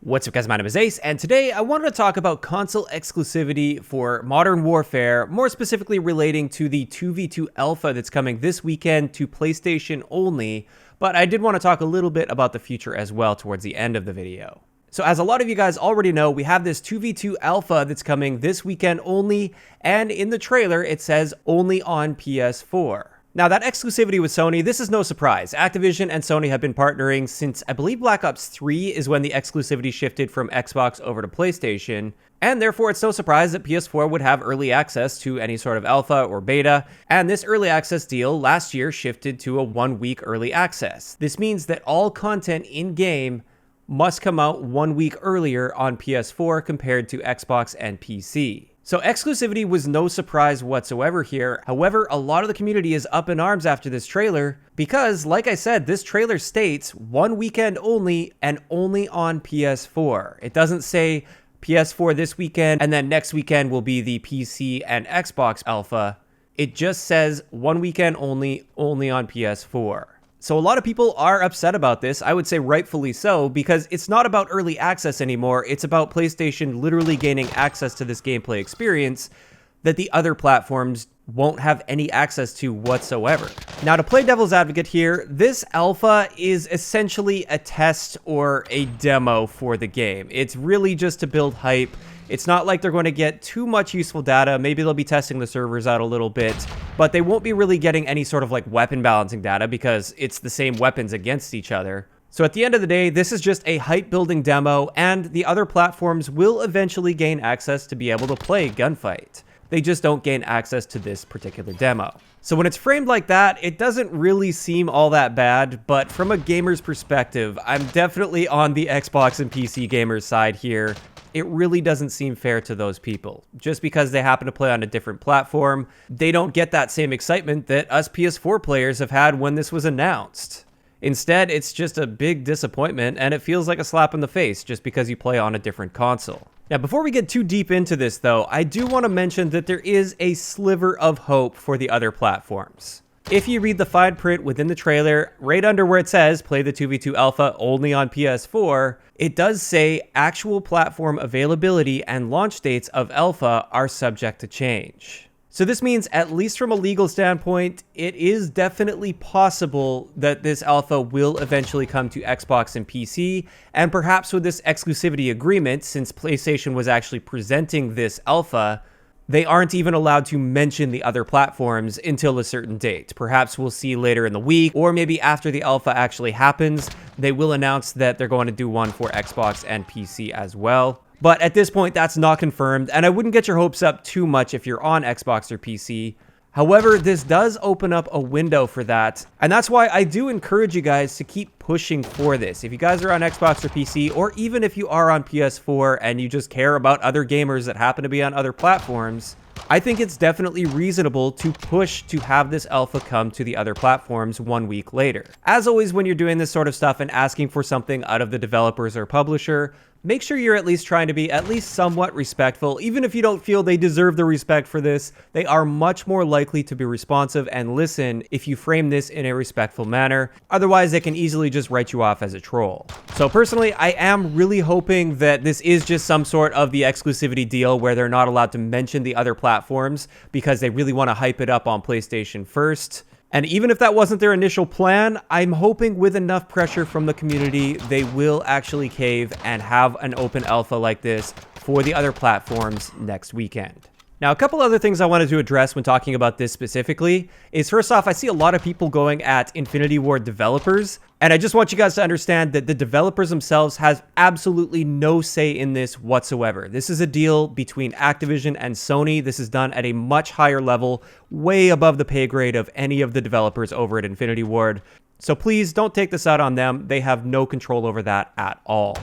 What's up guys, my name is Ace, and today I wanted to talk about console exclusivity for Modern Warfare, more specifically relating to the 2v2 alpha that's coming this weekend to PlayStation only, but I did want to talk a little bit about the future as well towards the end of the video. So as a lot of you guys already know, we have this 2v2 alpha that's coming this weekend only, and in the trailer it says only on PS4. Now, that exclusivity with Sony, this is no surprise. Activision and Sony have been partnering since, I believe, Black Ops 3 is when the exclusivity shifted from Xbox over to PlayStation, and therefore it's no surprise that PS4 would have early access to any sort of alpha or beta, and this early access deal last year shifted to a 1-week early access. This means that all content in-game must come out 1 week earlier on PS4 compared to Xbox and PC. So exclusivity was no surprise whatsoever here. However, a lot of the community is up in arms after this trailer because, like I said, this trailer states 1 weekend only and only on PS4. It doesn't say PS4 this weekend and then next weekend will be the PC and Xbox alpha. It just says 1 weekend only on PS4. So a lot of people are upset about this, I would say rightfully so, because it's not about early access anymore, it's about PlayStation literally gaining access to this gameplay experience that the other platforms won't have any access to whatsoever. Now, to play devil's advocate here, this alpha is essentially a test or a demo for the game. It's really just to build hype. It's not like they're going to get too much useful data. Maybe they'll be testing the servers out a little bit, but they won't be really getting any sort of like weapon balancing data because it's the same weapons against each other. So at the end of the day, this is just a hype building demo, and the other platforms will eventually gain access to be able to play Gunfight. They just don't gain access to this particular demo. So when it's framed like that, it doesn't really seem all that bad, but from a gamer's perspective, I'm definitely on the Xbox and PC gamers side here. It really doesn't seem fair to those people. Just because they happen to play on a different platform, they don't get that same excitement that us PS4 players have had when this was announced. Instead, it's just a big disappointment, and it feels like a slap in the face just because you play on a different console. Now, before we get too deep into this, though, I do want to mention that there is a sliver of hope for the other platforms. If you read the fine print within the trailer, right under where it says play the 2v2 alpha only on PS4, it does say actual platform availability and launch dates of alpha are subject to change. So this means, at least from a legal standpoint, it is definitely possible that this alpha will eventually come to Xbox and PC, and perhaps with this exclusivity agreement, since PlayStation was actually presenting this alpha, they aren't even allowed to mention the other platforms until a certain date. Perhaps we'll see later in the week, or maybe after the alpha actually happens, they will announce that they're going to do one for Xbox and PC as well. But at this point, that's not confirmed, and I wouldn't get your hopes up too much if you're on Xbox or PC. However, this does open up a window for that, and that's why I do encourage you guys to keep pushing for this. If you guys are on Xbox or PC, or even if you are on PS4 and you just care about other gamers that happen to be on other platforms, I think it's definitely reasonable to push to have this alpha come to the other platforms 1 week later. As always, when you're doing this sort of stuff and asking for something out of the developers or publisher, make sure you're at least trying to be at least somewhat respectful. Even if you don't feel they deserve the respect for this, they are much more likely to be responsive and listen if you frame this in a respectful manner. Otherwise, they can easily just write you off as a troll. So personally, I am really hoping that this is just some sort of the exclusivity deal where they're not allowed to mention the other platforms because they really want to hype it up on PlayStation first. And even if that wasn't their initial plan, I'm hoping with enough pressure from the community, they will actually cave and have an open alpha like this for the other platforms next weekend. Now, a couple other things I wanted to address when talking about this specifically is, first off, I see a lot of people going at Infinity Ward developers, and I just want you guys to understand that the developers themselves have absolutely no say in this whatsoever. This is a deal between Activision and Sony. This is done at a much higher level, way above the pay grade of any of the developers over at Infinity Ward. So please don't take this out on them. They have no control over that at all.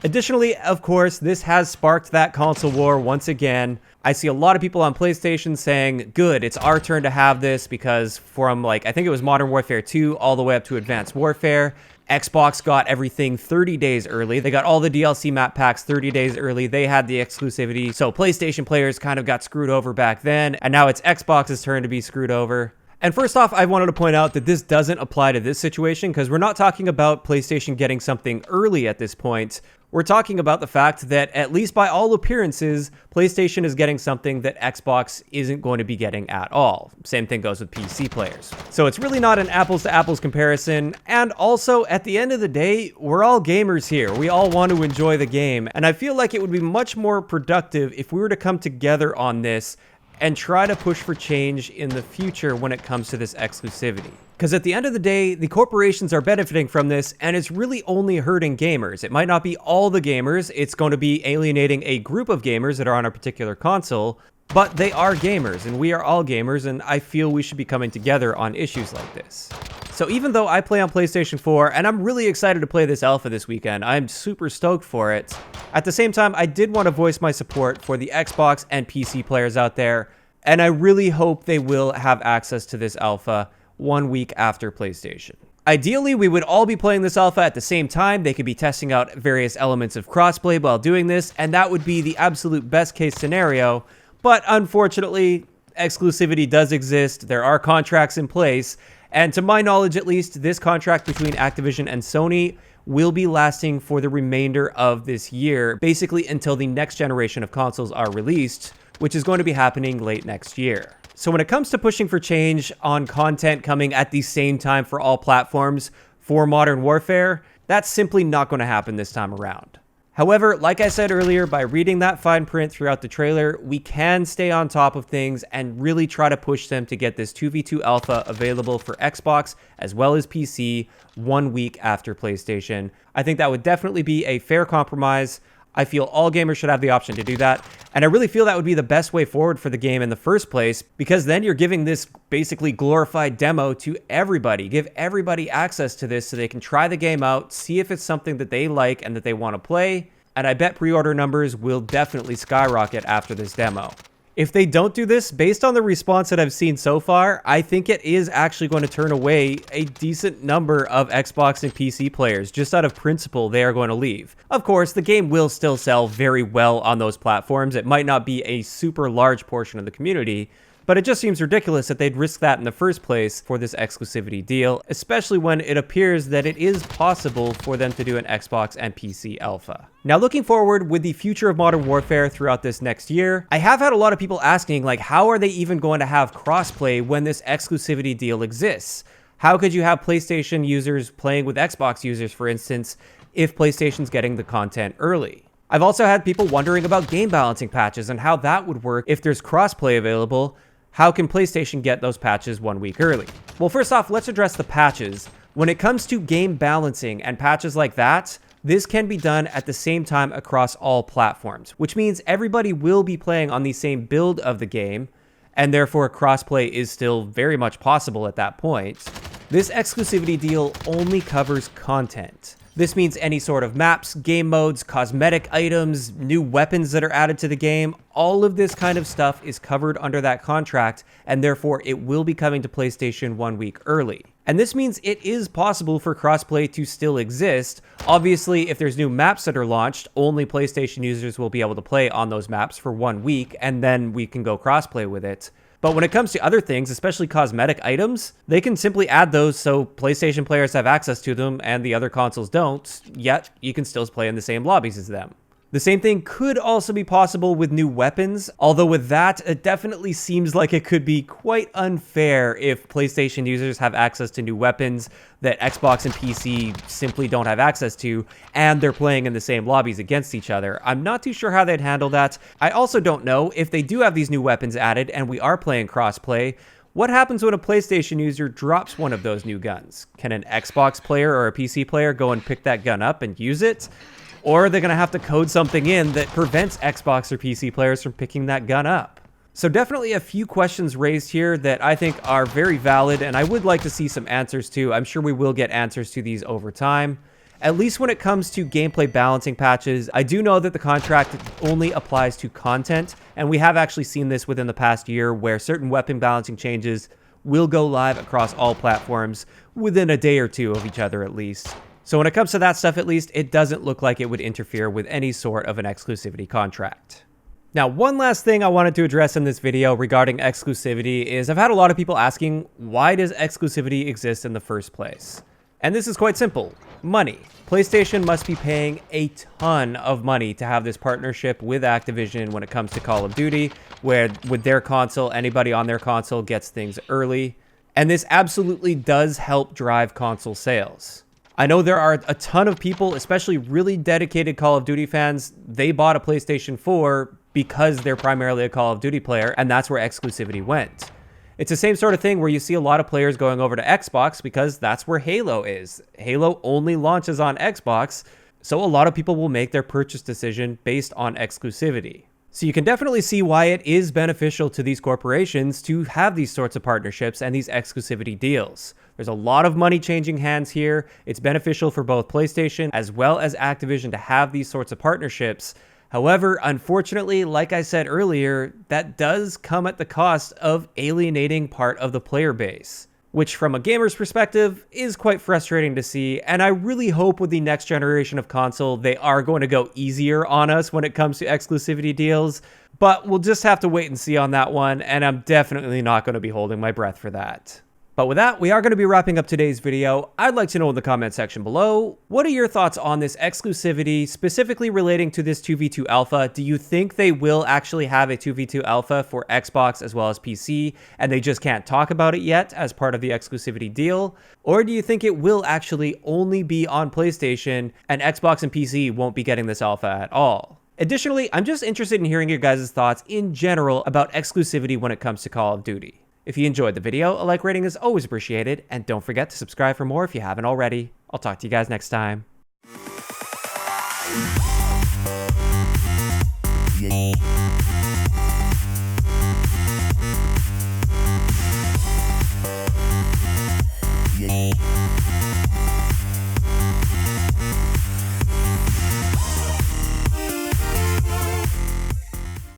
Additionally, of course, this has sparked that console war once again. I see a lot of people on PlayStation saying, good, it's our turn to have this, because from I think it was Modern Warfare 2 all the way up to Advanced Warfare, Xbox got everything 30 days early. They got all the DLC map packs 30 days early. They had the exclusivity. So PlayStation players kind of got screwed over back then, and now it's Xbox's turn to be screwed over. And first off, I wanted to point out that this doesn't apply to this situation because we're not talking about PlayStation getting something early at this point. we're talking about the fact that, at least by all appearances, PlayStation is getting something that Xbox isn't going to be getting at all. Same thing goes with PC players. So it's really not an apples to apples comparison, and also, at the end of the day, we're all gamers here. We all want to enjoy the game, and I feel like it would be much more productive if we were to come together on this and try to push for change in the future when it comes to this exclusivity. Because at the end of the day, the corporations are benefiting from this, and it's really only hurting gamers. It might not be all the gamers, it's going to be alienating a group of gamers that are on a particular console, but they are gamers, and we are all gamers, and I feel we should be coming together on issues like this. So even though I play on PlayStation 4, and I'm really excited to play this alpha this weekend, I'm super stoked for it, at the same time, I did want to voice my support for the Xbox and PC players out there, and I really hope they will have access to this alpha 1 week after PlayStation. Ideally, we would all be playing this alpha at the same time. They could be testing out various elements of crossplay while doing this, and that would be the absolute best case scenario. But unfortunately, exclusivity does exist. There are contracts in place, and to my knowledge at least, this contract between Activision and Sony will be lasting for the remainder of this year, basically until the next generation of consoles are released, which is going to be happening late next year. So when it comes to pushing for change on content coming at the same time for all platforms for Modern Warfare, that's simply not going to happen this time around. However, like I said earlier, by reading that fine print throughout the trailer, we can stay on top of things and really try to push them to get this 2v2 alpha available for Xbox as well as PC 1 week after PlayStation. I think that would definitely be a fair compromise. I feel all gamers should have the option to do that, and I really feel that would be the best way forward for the game in the first place, because then you're giving this basically glorified demo to everybody. Give everybody access to this so they can try the game out, see if it's something that they like and that they want to play, and I bet pre-order numbers will definitely skyrocket after this demo. If they don't do this, based on the response that I've seen so far, I think it is actually going to turn away a decent number of Xbox and PC players. Just out of principle, they are going to leave. Of course, the game will still sell very well on those platforms. It might not be a super large portion of the community, but it just seems ridiculous that they'd risk that in the first place for this exclusivity deal, especially when it appears that it is possible for them to do an Xbox and PC alpha. Now, looking forward with the future of Modern Warfare throughout this next year, I have had a lot of people asking, like, how are they even going to have crossplay when this exclusivity deal exists? How could you have PlayStation users playing with Xbox users, for instance, if PlayStation's getting the content early? I've also had people wondering about game balancing patches and how that would work if there's crossplay available. How can PlayStation get those patches 1 week early? Well, first off, let's address the patches. When it comes to game balancing and patches like that, this can be done at the same time across all platforms, which means everybody will be playing on the same build of the game, and therefore crossplay is still very much possible at that point. This exclusivity deal only covers content. This means any sort of maps, game modes, cosmetic items, new weapons that are added to the game, all of this kind of stuff is covered under that contract, and therefore it will be coming to PlayStation 1 week early. And this means it is possible for crossplay to still exist. Obviously, if there's new maps that are launched, only PlayStation users will be able to play on those maps for 1 week, and then we can go crossplay with it. But when it comes to other things, especially cosmetic items, they can simply add those so PlayStation players have access to them and the other consoles don't, yet you can still play in the same lobbies as them. The same thing could also be possible with new weapons, although with that, it definitely seems like it could be quite unfair if PlayStation users have access to new weapons that Xbox and PC simply don't have access to, and they're playing in the same lobbies against each other. I'm not too sure how they'd handle that. I also don't know if they do have these new weapons added and we are playing crossplay. What happens when a PlayStation user drops one of those new guns? Can an Xbox player or a PC player go and pick that gun up and use it? Or are they going to have to code something in that prevents Xbox or PC players from picking that gun up? So definitely a few questions raised here that I think are very valid, and I would like to see some answers to. I'm sure we will get answers to these over time. At least when it comes to gameplay balancing patches, I do know that the contract only applies to content, and we have actually seen this within the past year where certain weapon balancing changes will go live across all platforms within a day or two of each other at least. So when it comes to that stuff, at least, it doesn't look like it would interfere with any sort of an exclusivity contract. Now, one last thing I wanted to address in this video regarding exclusivity is I've had a lot of people asking, why does exclusivity exist in the first place? And this is quite simple. Money. PlayStation must be paying a ton of money to have this partnership with Activision when it comes to Call of Duty, where with their console, anybody on their console gets things early. And this absolutely does help drive console sales. I know there are a ton of people, especially really dedicated Call of Duty fans, they bought a PlayStation 4 because they're primarily a Call of Duty player, and that's where exclusivity went. It's the same sort of thing where you see a lot of players going over to Xbox because that's where Halo is. Halo only launches on Xbox, so a lot of people will make their purchase decision based on exclusivity. So you can definitely see why it is beneficial to these corporations to have these sorts of partnerships and these exclusivity deals. There's a lot of money changing hands here. It's beneficial for both PlayStation as well as Activision to have these sorts of partnerships. However, unfortunately, like I said earlier, that does come at the cost of alienating part of the player base, which from a gamer's perspective is quite frustrating to see. And I really hope with the next generation of console, they are going to go easier on us when it comes to exclusivity deals, but we'll just have to wait and see on that one. And I'm definitely not going to be holding my breath for that. But with that, we are going to be wrapping up today's video. I'd like to know in the comment section below, what are your thoughts on this exclusivity, specifically relating to this 2v2 alpha? Do you think they will actually have a 2v2 alpha for Xbox as well as PC, and they just can't talk about it yet as part of the exclusivity deal? Or do you think it will actually only be on PlayStation, and Xbox and PC won't be getting this alpha at all? Additionally, I'm just interested in hearing your guys' thoughts in general about exclusivity when it comes to Call of Duty. If you enjoyed the video, a like rating is always appreciated, and don't forget to subscribe for more if you haven't already. I'll talk to you guys next time.